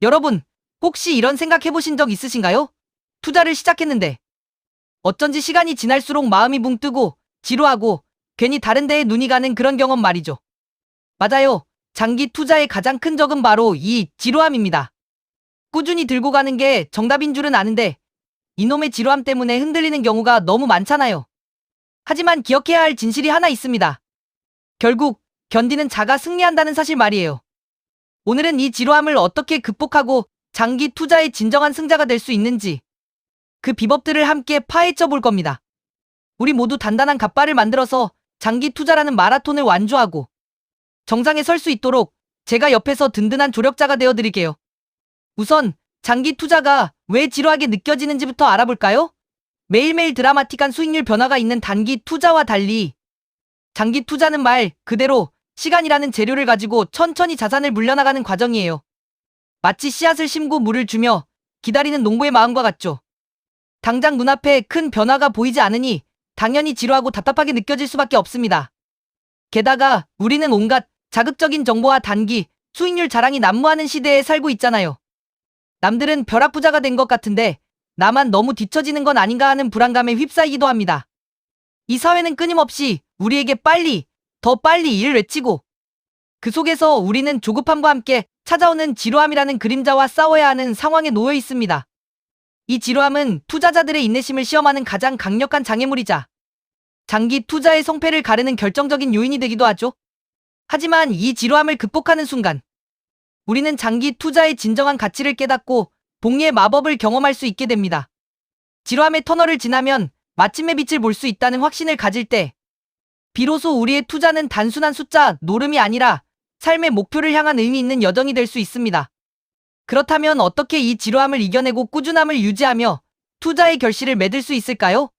여러분, 혹시 이런 생각 해보신 적 있으신가요? 투자를 시작했는데 어쩐지 시간이 지날수록 마음이 붕 뜨고 지루하고 괜히 다른 데에 눈이 가는 그런 경험 말이죠. 맞아요. 장기 투자의 가장 큰 적은 바로 이 지루함입니다. 꾸준히 들고 가는 게 정답인 줄은 아는데 이놈의 지루함 때문에 흔들리는 경우가 너무 많잖아요. 하지만 기억해야 할 진실이 하나 있습니다. 결국 견디는 자가 승리한다는 사실 말이에요. 오늘은 이 지루함을 어떻게 극복하고 장기 투자의 진정한 승자가 될 수 있는지 그 비법들을 함께 파헤쳐 볼 겁니다. 우리 모두 단단한 갓발을 만들어서 장기 투자라는 마라톤을 완주하고 정상에 설 수 있도록 제가 옆에서 든든한 조력자가 되어 드릴게요. 우선 장기 투자가 왜 지루하게 느껴지는지부터 알아볼까요? 매일매일 드라마틱한 수익률 변화가 있는 단기 투자와 달리 장기 투자는 말 그대로 시간이라는 재료를 가지고 천천히 자산을 물려나가는 과정이에요. 마치 씨앗을 심고 물을 주며 기다리는 농부의 마음과 같죠. 당장 눈앞에 큰 변화가 보이지 않으니 당연히 지루하고 답답하게 느껴질 수밖에 없습니다. 게다가 우리는 온갖 자극적인 정보와 단기 수익률 자랑이 난무하는 시대에 살고 있잖아요. 남들은 벼락부자가 된 것 같은데 나만 너무 뒤처지는 건 아닌가 하는 불안감에 휩싸이기도 합니다. 이 사회는 끊임없이 우리에게 빨리, 더 빨리 이를 외치고 그 속에서 우리는 조급함과 함께 찾아오는 지루함이라는 그림자와 싸워야 하는 상황에 놓여 있습니다. 이 지루함은 투자자들의 인내심을 시험하는 가장 강력한 장애물이자 장기 투자의 성패를 가르는 결정적인 요인이 되기도 하죠. 하지만 이 지루함을 극복하는 순간 우리는 장기 투자의 진정한 가치를 깨닫고 복리의 마법을 경험할 수 있게 됩니다. 지루함의 터널을 지나면 마침내 빛을 볼 수 있다는 확신을 가질 때 비로소 우리의 투자는 단순한 숫자, 노름이 아니라 삶의 목표를 향한 의미 있는 여정이 될 수 있습니다. 그렇다면 어떻게 이 지루함을 이겨내고 꾸준함을 유지하며 투자의 결실을 맺을 수 있을까요?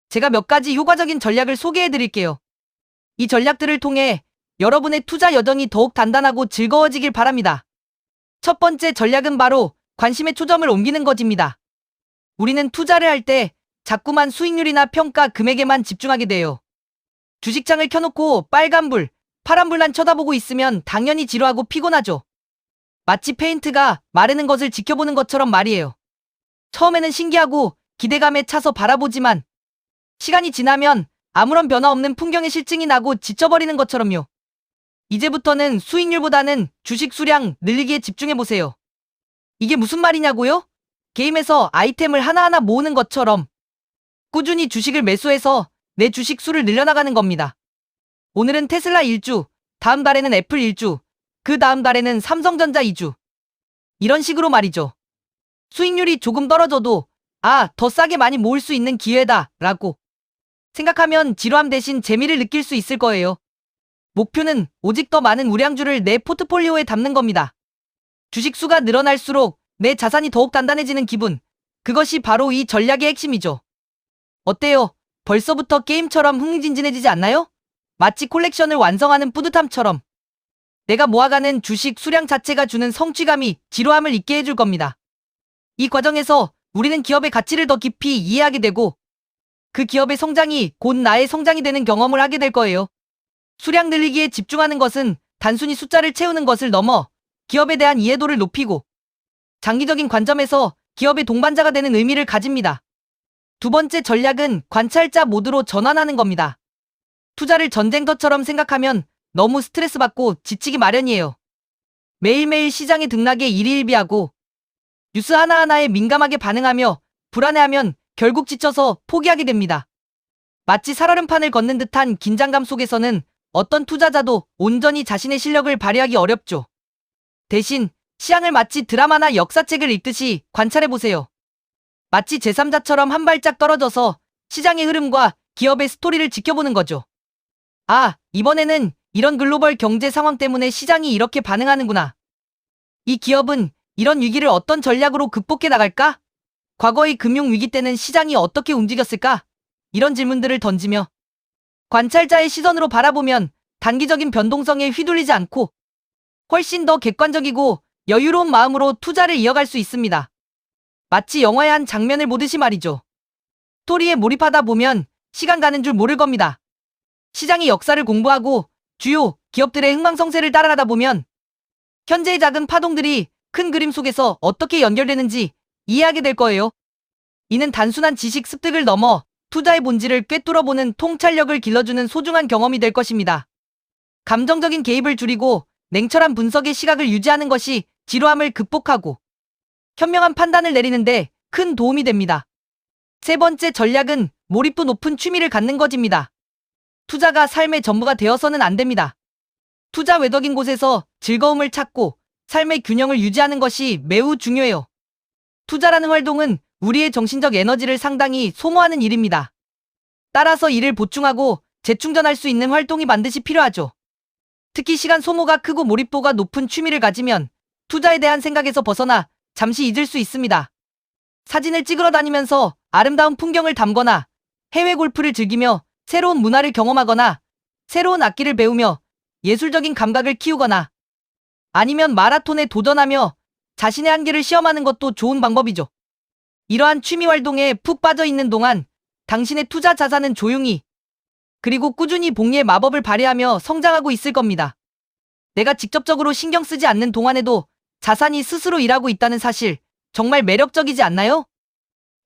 제가 몇 가지 효과적인 전략을 소개해 드릴게요. 이 전략들을 통해 여러분의 투자 여정이 더욱 단단하고 즐거워지길 바랍니다. 첫 번째 전략은 바로 관심의 초점을 옮기는 것입니다. 우리는 투자를 할 때 자꾸만 수익률이나 평가 금액에만 집중하게 돼요. 주식창을 켜놓고 빨간불, 파란불만 쳐다보고 있으면 당연히 지루하고 피곤하죠. 마치 페인트가 마르는 것을 지켜보는 것처럼 말이에요. 처음에는 신기하고 기대감에 차서 바라보지만 시간이 지나면 아무런 변화 없는 풍경의 실증이 나고 지쳐버리는 것처럼요. 이제부터는 수익률보다는 주식 수량 늘리기에 집중해보세요. 이게 무슨 말이냐고요? 게임에서 아이템을 하나하나 모으는 것처럼 꾸준히 주식을 매수해서 내 주식 수를 늘려나가는 겁니다. 오늘은 테슬라 1주, 다음 달에는 애플 1주, 그 다음 달에는 삼성전자 2주. 이런 식으로 말이죠. 수익률이 조금 떨어져도 더 싸게 많이 모을 수 있는 기회다 라고 생각하면 지루함 대신 재미를 느낄 수 있을 거예요. 목표는 오직 더 많은 우량주를 내 포트폴리오에 담는 겁니다. 주식 수가 늘어날수록 내 자산이 더욱 단단해지는 기분. 그것이 바로 이 전략의 핵심이죠. 어때요? 벌써부터 게임처럼 흥미진진해지지 않나요? 마치 콜렉션을 완성하는 뿌듯함처럼 내가 모아가는 주식 수량 자체가 주는 성취감이 지루함을 잊게 해줄 겁니다. 이 과정에서 우리는 기업의 가치를 더 깊이 이해하게 되고 그 기업의 성장이 곧 나의 성장이 되는 경험을 하게 될 거예요. 수량 늘리기에 집중하는 것은 단순히 숫자를 채우는 것을 넘어 기업에 대한 이해도를 높이고 장기적인 관점에서 기업의 동반자가 되는 의미를 가집니다. 두 번째 전략은 관찰자 모드로 전환하는 겁니다. 투자를 전쟁터처럼 생각하면 너무 스트레스 받고 지치기 마련이에요. 매일매일 시장의 등락에 일희일비하고 뉴스 하나하나에 민감하게 반응하며 불안해하면 결국 지쳐서 포기하게 됩니다. 마치 살얼음판을 걷는 듯한 긴장감 속에서는 어떤 투자자도 온전히 자신의 실력을 발휘하기 어렵죠. 대신 시장을 마치 드라마나 역사책을 읽듯이 관찰해보세요. 마치 제3자처럼 한 발짝 떨어져서 시장의 흐름과 기업의 스토리를 지켜보는 거죠. 이번에는 이런 글로벌 경제 상황 때문에 시장이 이렇게 반응하는구나. 이 기업은 이런 위기를 어떤 전략으로 극복해 나갈까? 과거의 금융위기 때는 시장이 어떻게 움직였을까? 이런 질문들을 던지며 관찰자의 시선으로 바라보면 단기적인 변동성에 휘둘리지 않고 훨씬 더 객관적이고 여유로운 마음으로 투자를 이어갈 수 있습니다. 마치 영화의 한 장면을 보듯이 말이죠. 스토리에 몰입하다 보면 시간 가는 줄 모를 겁니다. 시장의 역사를 공부하고 주요 기업들의 흥망성쇠를 따라가다 보면 현재의 작은 파동들이 큰 그림 속에서 어떻게 연결되는지 이해하게 될 거예요. 이는 단순한 지식 습득을 넘어 투자의 본질을 꿰뚫어보는 통찰력을 길러주는 소중한 경험이 될 것입니다. 감정적인 개입을 줄이고 냉철한 분석의 시각을 유지하는 것이 지루함을 극복하고 현명한 판단을 내리는데 큰 도움이 됩니다. 세 번째 전략은 몰입도 높은 취미를 갖는 것입니다. 투자가 삶의 전부가 되어서는 안 됩니다. 투자 외덕인 곳에서 즐거움을 찾고 삶의 균형을 유지하는 것이 매우 중요해요. 투자라는 활동은 우리의 정신적 에너지를 상당히 소모하는 일입니다. 따라서 이를 보충하고 재충전할 수 있는 활동이 반드시 필요하죠. 특히 시간 소모가 크고 몰입도가 높은 취미를 가지면 투자에 대한 생각에서 벗어나 잠시 잊을 수 있습니다. 사진을 찍으러 다니면서 아름다운 풍경을 담거나 해외 골프를 즐기며 새로운 문화를 경험하거나 새로운 악기를 배우며 예술적인 감각을 키우거나 아니면 마라톤에 도전하며 자신의 한계를 시험하는 것도 좋은 방법이죠. 이러한 취미 활동에 푹 빠져 있는 동안 당신의 투자 자산은 조용히 그리고 꾸준히 복리의 마법을 발휘하며 성장하고 있을 겁니다. 내가 직접적으로 신경 쓰지 않는 동안에도 자산이 스스로 일하고 있다는 사실, 정말 매력적이지 않나요?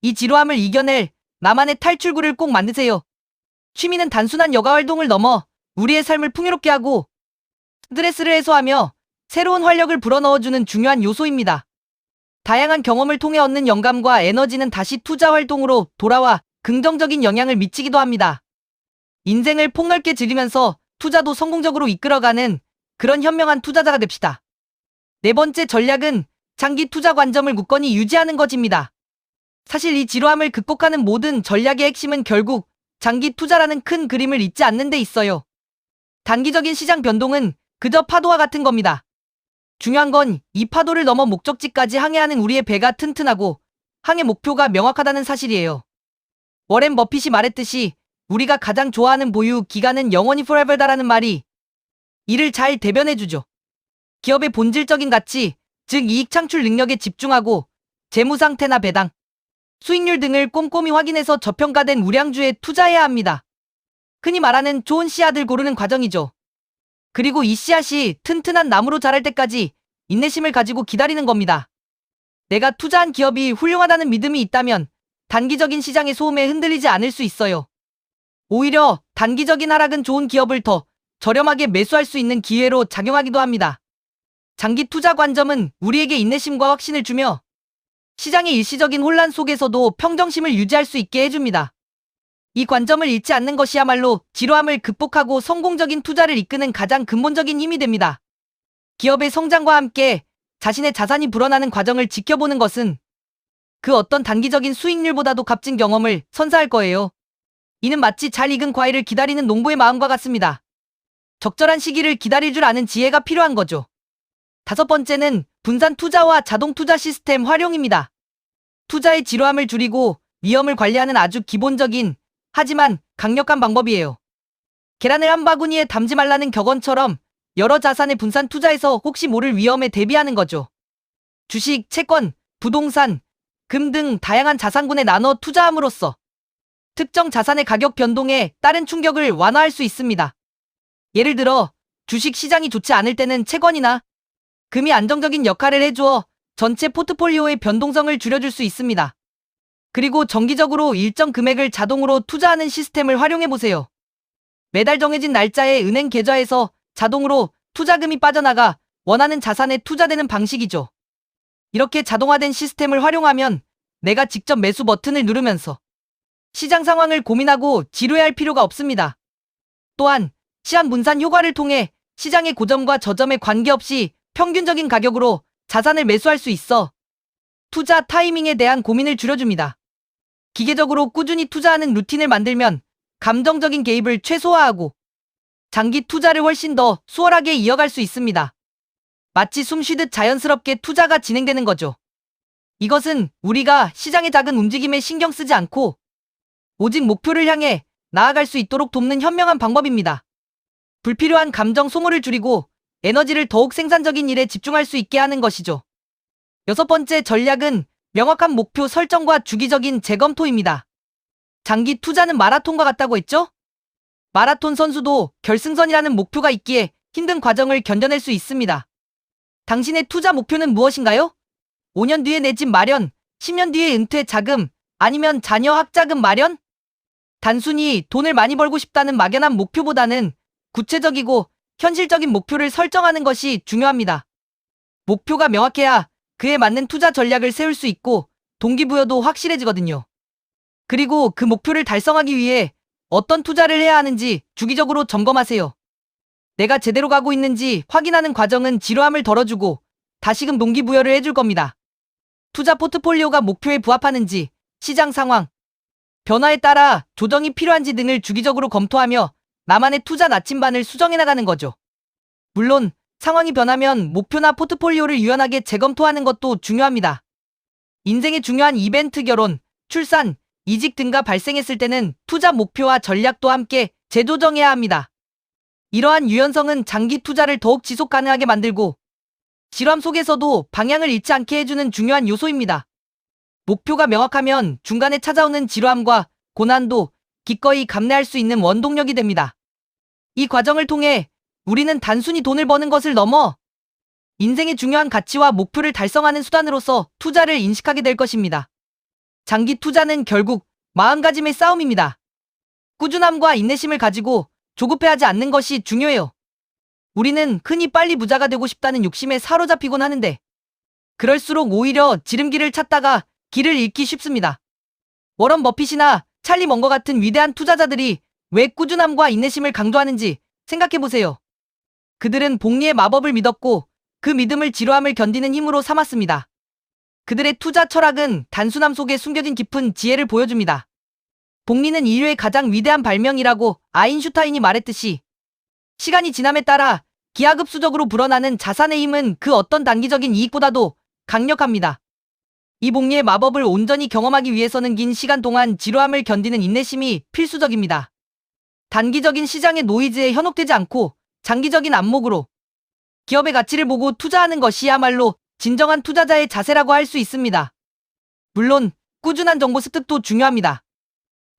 이 지루함을 이겨낼 나만의 탈출구를 꼭 만드세요. 취미는 단순한 여가 활동을 넘어 우리의 삶을 풍요롭게 하고 스트레스를 해소하며 새로운 활력을 불어넣어주는 중요한 요소입니다. 다양한 경험을 통해 얻는 영감과 에너지는 다시 투자 활동으로 돌아와 긍정적인 영향을 미치기도 합니다. 인생을 폭넓게 즐기면서 투자도 성공적으로 이끌어가는 그런 현명한 투자자가 됩시다. 네 번째 전략은 장기 투자 관점을 굳건히 유지하는 것입니다. 사실 이 지루함을 극복하는 모든 전략의 핵심은 결국 장기 투자라는 큰 그림을 잊지 않는 데 있어요. 단기적인 시장 변동은 그저 파도와 같은 겁니다. 중요한 건 이 파도를 넘어 목적지까지 항해하는 우리의 배가 튼튼하고 항해 목표가 명확하다는 사실이에요. 워렌 버핏이 말했듯이 우리가 가장 좋아하는 보유 기간은 영원히 forever다라는 말이 이를 잘 대변해주죠. 기업의 본질적인 가치, 즉 이익 창출 능력에 집중하고 재무 상태나 배당, 수익률 등을 꼼꼼히 확인해서 저평가된 우량주에 투자해야 합니다. 흔히 말하는 좋은 씨앗을 고르는 과정이죠. 그리고 이 씨앗이 튼튼한 나무로 자랄 때까지 인내심을 가지고 기다리는 겁니다. 내가 투자한 기업이 훌륭하다는 믿음이 있다면 단기적인 시장의 소음에 흔들리지 않을 수 있어요. 오히려 단기적인 하락은 좋은 기업을 더 저렴하게 매수할 수 있는 기회로 작용하기도 합니다. 장기 투자 관점은 우리에게 인내심과 확신을 주며 시장의 일시적인 혼란 속에서도 평정심을 유지할 수 있게 해줍니다. 이 관점을 잃지 않는 것이야말로 지루함을 극복하고 성공적인 투자를 이끄는 가장 근본적인 힘이 됩니다. 기업의 성장과 함께 자신의 자산이 불어나는 과정을 지켜보는 것은 그 어떤 단기적인 수익률보다도 값진 경험을 선사할 거예요. 이는 마치 잘 익은 과일을 기다리는 농부의 마음과 같습니다. 적절한 시기를 기다릴 줄 아는 지혜가 필요한 거죠. 다섯 번째는 분산 투자와 자동 투자 시스템 활용입니다. 투자의 지루함을 줄이고 위험을 관리하는 아주 기본적인 하지만 강력한 방법이에요. 계란을 한 바구니에 담지 말라는 격언처럼 여러 자산의 분산 투자에서 혹시 모를 위험에 대비하는 거죠. 주식, 채권, 부동산, 금 등 다양한 자산군에 나눠 투자함으로써 특정 자산의 가격 변동에 따른 충격을 완화할 수 있습니다. 예를 들어 주식 시장이 좋지 않을 때는 채권이나 금이 안정적인 역할을 해주어 전체 포트폴리오의 변동성을 줄여줄 수 있습니다. 그리고 정기적으로 일정 금액을 자동으로 투자하는 시스템을 활용해보세요. 매달 정해진 날짜에 은행 계좌에서 자동으로 투자금이 빠져나가 원하는 자산에 투자되는 방식이죠. 이렇게 자동화된 시스템을 활용하면 내가 직접 매수 버튼을 누르면서 시장 상황을 고민하고 지루해할 필요가 없습니다. 또한 시한 분산 효과를 통해 시장의 고점과 저점에 관계없이 평균적인 가격으로 자산을 매수할 수 있어 투자 타이밍에 대한 고민을 줄여줍니다. 기계적으로 꾸준히 투자하는 루틴을 만들면 감정적인 개입을 최소화하고 장기 투자를 훨씬 더 수월하게 이어갈 수 있습니다. 마치 숨 쉬듯 자연스럽게 투자가 진행되는 거죠. 이것은 우리가 시장의 작은 움직임에 신경 쓰지 않고 오직 목표를 향해 나아갈 수 있도록 돕는 현명한 방법입니다. 불필요한 감정 소모를 줄이고 에너지를 더욱 생산적인 일에 집중할 수 있게 하는 것이죠. 여섯 번째 전략은 명확한 목표 설정과 주기적인 재검토입니다. 장기 투자는 마라톤과 같다고 했죠? 마라톤 선수도 결승선이라는 목표가 있기에 힘든 과정을 견뎌낼 수 있습니다. 당신의 투자 목표는 무엇인가요? 5년 뒤에 내 집 마련, 10년 뒤에 은퇴 자금, 아니면 자녀 학자금 마련? 단순히 돈을 많이 벌고 싶다는 막연한 목표보다는 구체적이고 현실적인 목표를 설정하는 것이 중요합니다. 목표가 명확해야 그에 맞는 투자 전략을 세울 수 있고 동기부여도 확실해지거든요. 그리고 그 목표를 달성하기 위해 어떤 투자를 해야 하는지 주기적으로 점검하세요. 내가 제대로 가고 있는지 확인하는 과정은 지루함을 덜어주고 다시금 동기부여를 해줄 겁니다. 투자 포트폴리오가 목표에 부합하는지, 시장 상황, 변화에 따라 조정이 필요한지 등을 주기적으로 검토하며 나만의 투자 나침반을 수정해 나가는 거죠. 물론 상황이 변하면 목표나 포트폴리오를 유연하게 재검토하는 것도 중요합니다. 인생의 중요한 이벤트 결혼, 출산, 이직 등가 발생했을 때는 투자 목표와 전략도 함께 재조정해야 합니다. 이러한 유연성은 장기 투자를 더욱 지속 가능하게 만들고 지루함 속에서도 방향을 잃지 않게 해주는 중요한 요소입니다. 목표가 명확하면 중간에 찾아오는 지루함과 고난도 기꺼이 감내할 수 있는 원동력이 됩니다. 이 과정을 통해 우리는 단순히 돈을 버는 것을 넘어 인생의 중요한 가치와 목표를 달성하는 수단으로서 투자를 인식하게 될 것입니다. 장기 투자는 결국 마음가짐의 싸움입니다. 꾸준함과 인내심을 가지고 조급해하지 않는 것이 중요해요. 우리는 흔히 빨리 부자가 되고 싶다는 욕심에 사로잡히곤 하는데 그럴수록 오히려 지름길을 찾다가 길을 잃기 쉽습니다. 워런 버핏이나 찰리 먼거 같은 위대한 투자자들이 왜 꾸준함과 인내심을 강조하는지 생각해보세요. 그들은 복리의 마법을 믿었고 그 믿음을 지루함을 견디는 힘으로 삼았습니다. 그들의 투자 철학은 단순함 속에 숨겨진 깊은 지혜를 보여줍니다. 복리는 인류의 가장 위대한 발명이라고 아인슈타인이 말했듯이 시간이 지남에 따라 기하급수적으로 불어나는 자산의 힘은 그 어떤 단기적인 이익보다도 강력합니다. 이 복리의 마법을 온전히 경험하기 위해서는 긴 시간 동안 지루함을 견디는 인내심이 필수적입니다. 단기적인 시장의 노이즈에 현혹되지 않고 장기적인 안목으로 기업의 가치를 보고 투자하는 것이야말로 진정한 투자자의 자세라고 할 수 있습니다. 물론 꾸준한 정보 습득도 중요합니다.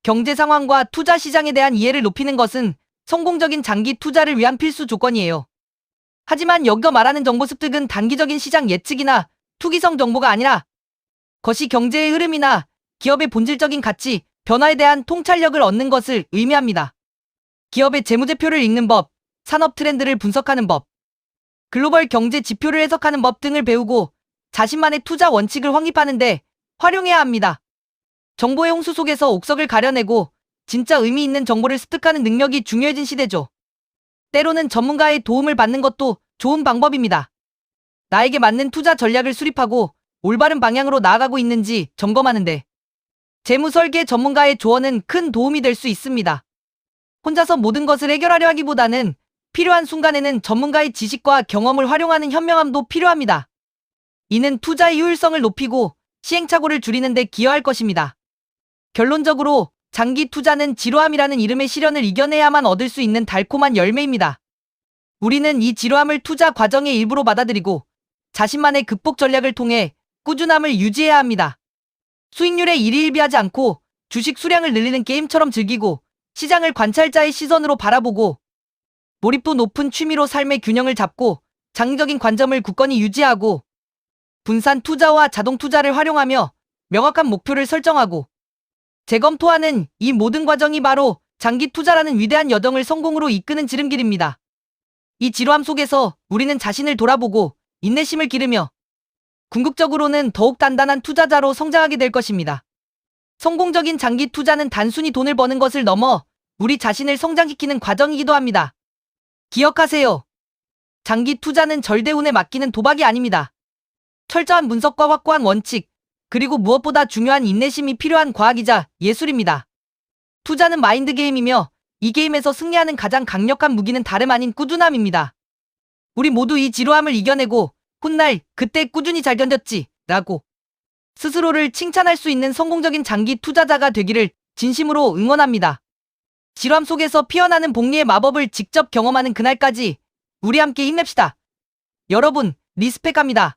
경제 상황과 투자 시장에 대한 이해를 높이는 것은 성공적인 장기 투자를 위한 필수 조건이에요. 하지만 여기서 말하는 정보 습득은 단기적인 시장 예측이나 투기성 정보가 아니라 것이 경제의 흐름이나 기업의 본질적인 가치, 변화에 대한 통찰력을 얻는 것을 의미합니다. 기업의 재무제표를 읽는 법, 산업 트렌드를 분석하는 법, 글로벌 경제 지표를 해석하는 법 등을 배우고 자신만의 투자 원칙을 확립하는 데 활용해야 합니다. 정보의 홍수 속에서 옥석을 가려내고 진짜 의미 있는 정보를 습득하는 능력이 중요해진 시대죠. 때로는 전문가의 도움을 받는 것도 좋은 방법입니다. 나에게 맞는 투자 전략을 수립하고 올바른 방향으로 나아가고 있는지 점검하는데 재무 설계 전문가의 조언은 큰 도움이 될 수 있습니다. 혼자서 모든 것을 해결하려 하기보다는 필요한 순간에는 전문가의 지식과 경험을 활용하는 현명함도 필요합니다. 이는 투자의 효율성을 높이고 시행착오를 줄이는 데 기여할 것입니다. 결론적으로 장기 투자는 지루함이라는 이름의 시련을 이겨내야만 얻을 수 있는 달콤한 열매입니다. 우리는 이 지루함을 투자 과정의 일부로 받아들이고 자신만의 극복 전략을 통해 꾸준함을 유지해야 합니다. 수익률에 일희일비하지 않고 주식 수량을 늘리는 게임처럼 즐기고 시장을 관찰자의 시선으로 바라보고 몰입도 높은 취미로 삶의 균형을 잡고 장기적인 관점을 굳건히 유지하고 분산 투자와 자동 투자를 활용하며 명확한 목표를 설정하고 재검토하는 이 모든 과정이 바로 장기 투자라는 위대한 여정을 성공으로 이끄는 지름길입니다. 이 지루함 속에서 우리는 자신을 돌아보고 인내심을 기르며 궁극적으로는 더욱 단단한 투자자로 성장하게 될 것입니다. 성공적인 장기 투자는 단순히 돈을 버는 것을 넘어 우리 자신을 성장시키는 과정이기도 합니다. 기억하세요. 장기 투자는 절대운에 맡기는 도박이 아닙니다. 철저한 분석과 확고한 원칙, 그리고 무엇보다 중요한 인내심이 필요한 과학이자 예술입니다. 투자는 마인드 게임이며 이 게임에서 승리하는 가장 강력한 무기는 다름 아닌 꾸준함입니다. 우리 모두 이 지루함을 이겨내고 훗날 그때 꾸준히 잘 견뎠지 라고 스스로를 칭찬할 수 있는 성공적인 장기 투자자가 되기를 진심으로 응원합니다. 지루함 속에서 피어나는 복리의 마법을 직접 경험하는 그날까지 우리 함께 힘냅시다. 여러분, 리스펙합니다.